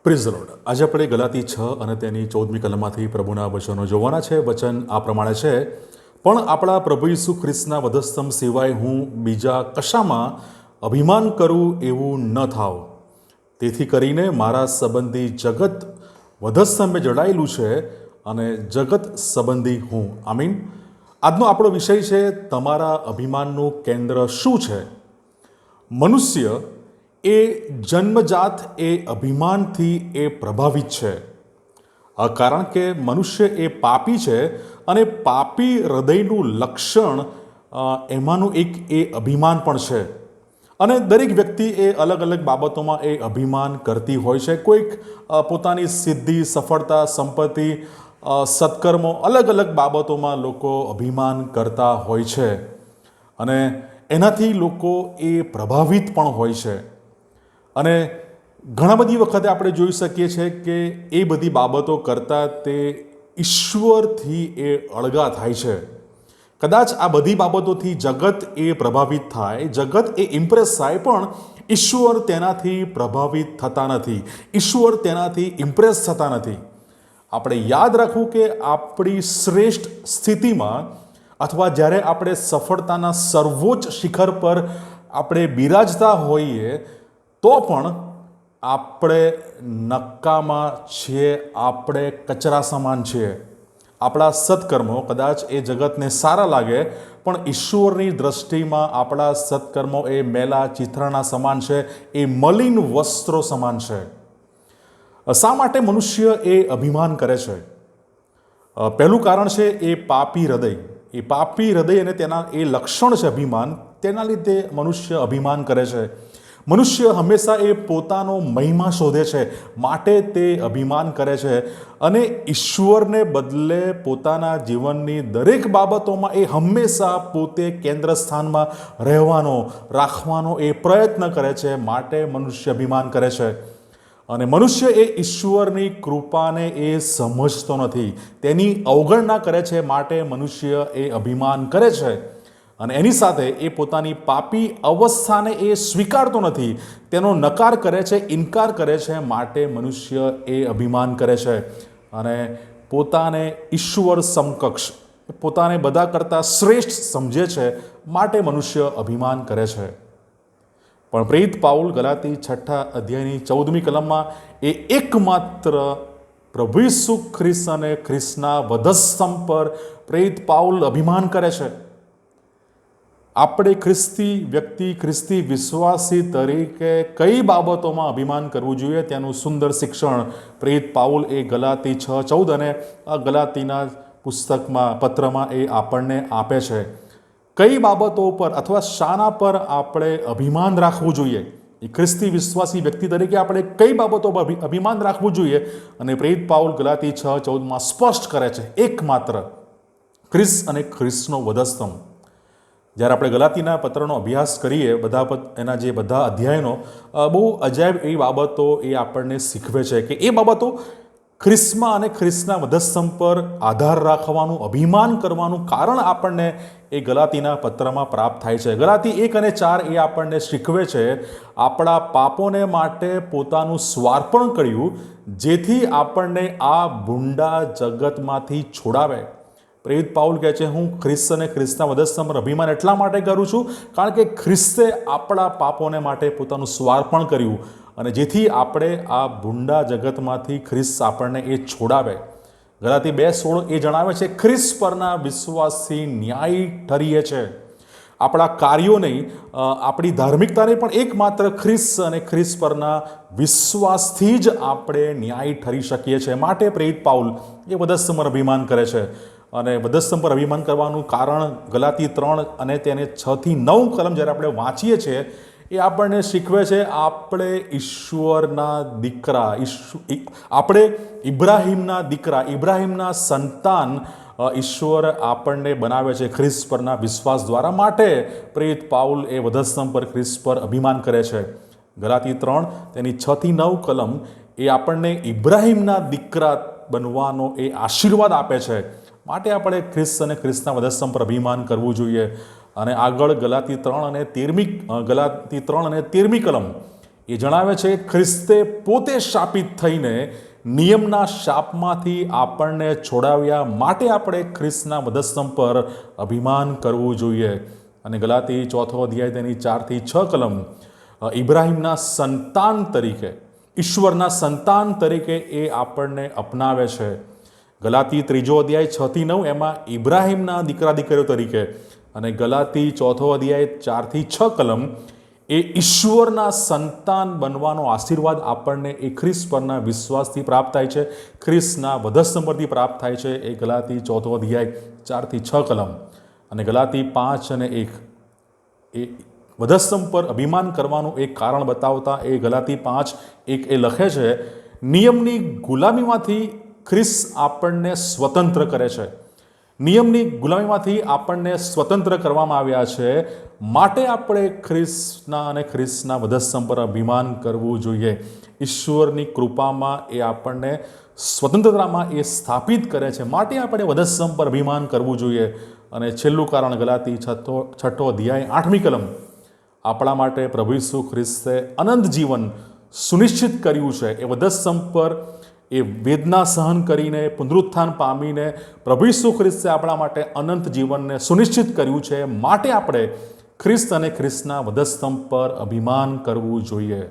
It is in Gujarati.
Praise lord. આજે આપણે ગલાતી 6 અને તેની 14મી કલમમાંથી પ્રભુના વચનો જોવાના છે. વચન આ પ્રમાણે છે: પણ આપણા પ્રભુ ઈસુ ખ્રિસ્તના વધસ્તંભ સિવાય હું બીજા કશામાં અભિમાન કરું એવું ન થાવ. તેથી કરીને મારા સંબંધી જગત વધસ્તંભે જડાયેલું છે અને જગત સંબંધી હું. આમીન. આજનો આપણો વિષય છે તમારા અભિમાનનું કેન્દ્ર શું છે. મનુષ્ય એ જન્મજાત એ અભિમાનથી એ પ્રભાવિત છે, કારણ કે મનુષ્ય એ પાપી છે અને પાપી હૃદયનું લક્ષણ એમાંનું એક એ અભિમાન પણ છે. અને દરેક વ્યક્તિ એ અલગ અલગ બાબતોમાં એ અભિમાન કરતી હોય છે. કોઈક પોતાની સિદ્ધિ, સફળતા, સંપત્તિ, સત્કર્મો, અલગ અલગ બાબતોમાં લોકો અભિમાન કરતા હોય છે અને એનાથી લોકો એ પ્રભાવિત પણ હોય છે. અને ઘણા બધી વખતે આપણે જોઈ શકીએ છીએ કે એ બધી બાબતો કરતાં તે ઈશ્વરથી એ અળગા થાય છે. કદાચ આ બધી બાબતોથી જગત એ પ્રભાવિત થાય, જગત એ ઇમ્પ્રેસ થાય, પણ ઈશ્વર તેનાથી પ્રભાવિત થતા નથી, ઈશ્વર તેનાથી ઇમ્પ્રેસ થતા નથી. આપણે યાદ રાખવું કે આપણી શ્રેષ્ઠ સ્થિતિમાં અથવા જ્યારે આપણે સફળતાના સર્વોચ્ચ શિખર પર આપણે બિરાજતા હોઈએ તો પણ આપણે નકામા છીએ, આપણે કચરા સમાન છીએ. આપણા સત્કર્મો કદાચ એ જગતને સારા લાગે, પણ ઈશ્વરની દ્રષ્ટિમાં આપણા સત્કર્મો એ મેલા ચિથરાના સમાન છે, એ મલિન વસ્ત્રો સમાન છે. શા માટે મનુષ્ય એ અભિમાન કરે છે? પહેલું કારણ છે એ પાપી હૃદય. એ પાપી હૃદય અને તેના એ લક્ષણ છે અભિમાન. તેના લીધે મનુષ્ય અભિમાન કરે છે. મનુષ્ય હંમેશા એ પોતાનો મહિમા શોધે છે, માટે તે અભિમાન કરે છે અને ઈશ્વરને બદલે પોતાના જીવનની દરેક બાબતોમાં એ હંમેશા પોતે કેન્દ્ર સ્થાનમાં રહેવાનો, રાખવાનો એ પ્રયત્ન કરે છે, માટે મનુષ્ય અભિમાન કરે છે. અને મનુષ્ય એ ઈશ્વરની કૃપાને એ સમજતો નથી, તેની અવગણના કરે છે, માટે મનુષ્ય એ અભિમાન કરે છે. અને એની સાથે એ પોતાની પાપી અવસ્થાને એ સ્વીકારતો નથી, તેનો નકાર કરે છે, ઇનકાર કરે છે, માટે મનુષ્ય એ અભિમાન કરે છે. અને પોતાને ઈશ્વર સમકક્ષ, પોતાને બધા કરતાં શ્રેષ્ઠ સમજે છે, માટે મનુષ્ય અભિમાન કરે છે. પણ પ્રેરિત પાઉલ ગલાતી 6 અધ્યાયની 14મી કલમમાં એ એકમાત્ર પ્રભુ ઈસુ ખ્રિસ્ત અને ખ્રિસ્તના વધસ્તંભ પર પ્રેરિત પાઉલ અભિમાન કરે છે. આપણે ખ્રિસ્તી વ્યક્તિ, ખ્રિસ્તી વિશ્વાસી તરીકે કઈ બાબતોમાં અભિમાન કરવું જોઈએ તેનું સુંદર શિક્ષણ પ્રેરિત પાઉલ એ ગલાતી 6:14 અને ગલાતીના પુસ્તકમાં, પત્રમાં એ આપણને આપે છે. કઈ બાબતો પર અથવા શાના પર આપણે અભિમાન રાખવું જોઈએ, એ ખ્રિસ્તી વિશ્વાસી વ્યક્તિ તરીકે આપણે કઈ બાબતો પર અભિમાન રાખવું જોઈએ, અને પ્રેરિત પાઉલ ગલાતી 6:14 સ્પષ્ટ કરે છે: એકમાત્ર ખ્રિસ્ત અને ખ્રિસ્તનો વધસ્તંભ. જ્યારે આપણે ગલાતીના પત્રનો અભ્યાસ કરીએ, એના જે બધા અધ્યાયનો, બહુ અજાયબ એવી બાબતો એ આપણને શીખવે છે કે એ બાબતો ખ્રિસ્તમાં અને ખ્રિસ્તના વધસ્તંભ પર આધાર રાખવાનું, અભિમાન કરવાનું કારણ આપણને એ ગલાતીના પત્રમાં પ્રાપ્ત થાય છે. ગલાતી 1 અને 4 એ આપણને શીખવે છે આપણા પાપોને માટે પોતાનું સ્વાર્પણ કર્યું, જેથી આપણને આ ભૂંડા જગતમાંથી છોડાવે. પ્રેરિત પાઉલ કહે છે, હું ખ્રિસ્ત અને ખ્રિસ્તના વધસ્તંભ પર અભિમાન એટલા માટે કરું છું કારણ કે ખ્રિસ્તે આપણા પાપોને માટે પોતાનું સ્વાર્પણ કર્યું, અને જેથી આપણે આ ભૂંડા જગતમાંથી ખ્રિસ્ત આપણને એ છોડાવે. ગલાતી 2:16 એ જણાવે છે, ખ્રિસ્ત પરના વિશ્વાસથી ન્યાયી ઠરીએ છે. આપણા કાર્યો નહીં, આપણી ધાર્મિકતા નહીં, પણ એકમાત્ર ખ્રિસ્ત અને ખ્રિસ્ત પરના વિશ્વાસથી જ આપણે ન્યાયી ઠરી શકીએ છીએ. માટે પ્રેરિત પાઉલ એ વધસ્તંભ પર અભિમાન કરે છે. અને વધસ્તંભ પર અભિમાન કરવાનું કારણ ગલાતી 3 અને તેને 6-9 કલમ જ્યારે આપણે વાંચીએ છીએ, એ આપણને શીખવે છે આપણે ઈશ્વરના દીકરા, આપણે ઇબ્રાહિમના દીકરા, ઇબ્રાહિમના સંતાન ઈશ્વર આપણને બનાવે છે ખ્રિસ્ત પરના વિશ્વાસ દ્વારા. માટે પ્રેરિત પાઉલ એ વધસ્તંભ પર ખ્રિસ્ત પર અભિમાન કરે છે. ગલાતી 3 તેની 6-9 કલમ એ આપણને ઇબ્રાહિમના દીકરા બનવાનો એ આશીર્વાદ આપે છે. માટે આપણે ખ્રિસ્ત અને ખ્રિસ્તના વધસ્તંભ પર અભિમાન કરવું જોઈએ. અને આગળ ગલાતી 3 અને 13મી કલમ એ જણાવે છે કે ખ્રિસ્તે પોતે શાપિત થઈને નિયમના શાપમાંથી આપણને છોડાવ્યા માટે આપણે ખ્રિસ્તના વધસ્તંભ પર અભિમાન કરવું જોઈએ. અને ગલાતી 4 અધ્યાય તેની 4 થી 6 કલમ ઇબ્રાહિમના સંતાન તરીકે, ઈશ્વરના સંતાન તરીકે એ આપણને અપનાવે છે. ગલાતી 3 અધ્યાય 6 થી 9 એમાં ઇબ્રાહિમના દીકરા દીકરીઓ તરીકે, અને ગલાતી 4 અધ્યાય 4 થી 6 કલમ એ ઈશ્વરના સંતાન બનવાનો આશીર્વાદ આપણને એ ખ્રિસ્ત પરના વિશ્વાસથી પ્રાપ્ત થાય છે, ખ્રિસ્તના વધસ્તંભ પરથી પ્રાપ્ત થાય છે. એ ગલાતી 4 અધ્યાય 4 થી 6 કલમ. અને ગલાતી 5 અને 1 એ વધસ્તંભ પર અભિમાન કરવાનું એક કારણ બતાવતા એ ગલાતી 5:1 એ લખે છે, નિયમની ગુલામીમાંથી ખ્રિસ્ત આપણને સ્વતંત્ર કરે છે. નિયમની ગુલામીમાંથી આપણને સ્વતંત્ર કરવામાં આવ્યા છે, માટે આપણે ખ્રિસ્તના અને ખ્રિસ્તના વધસ્તંભ પર અભિમાન કરવું જોઈએ. ઈશ્વરની કૃપામાં એ આપણને સ્વતંત્રતામાં એ સ્થાપિત કરે છે, માટે આપણે વધસ્તંભ પર અભિમાન કરવું જોઈએ. અને છેલ્લું કારણ ગલાતી 6 અધ્યાય 8મી કલમ આપણા માટે પ્રભુ ઈસુ ખ્રિસ્તે અનંત જીવન સુનિશ્ચિત કર્યું છે. એ વધસ્તંભ પર એ વેદના સહન કરીને પુનરુત્થાન પામીને પ્રભુ ઈસુ ખ્રિસ્તે આપણા માટે અનંત જીવનને સુનિશ્ચિત કર્યું છે, માટે આપણે ખ્રિસ્ત અને ખ્રિસ્તના વધસ્તંભ પર અભિમાન કરવું જોઈએ.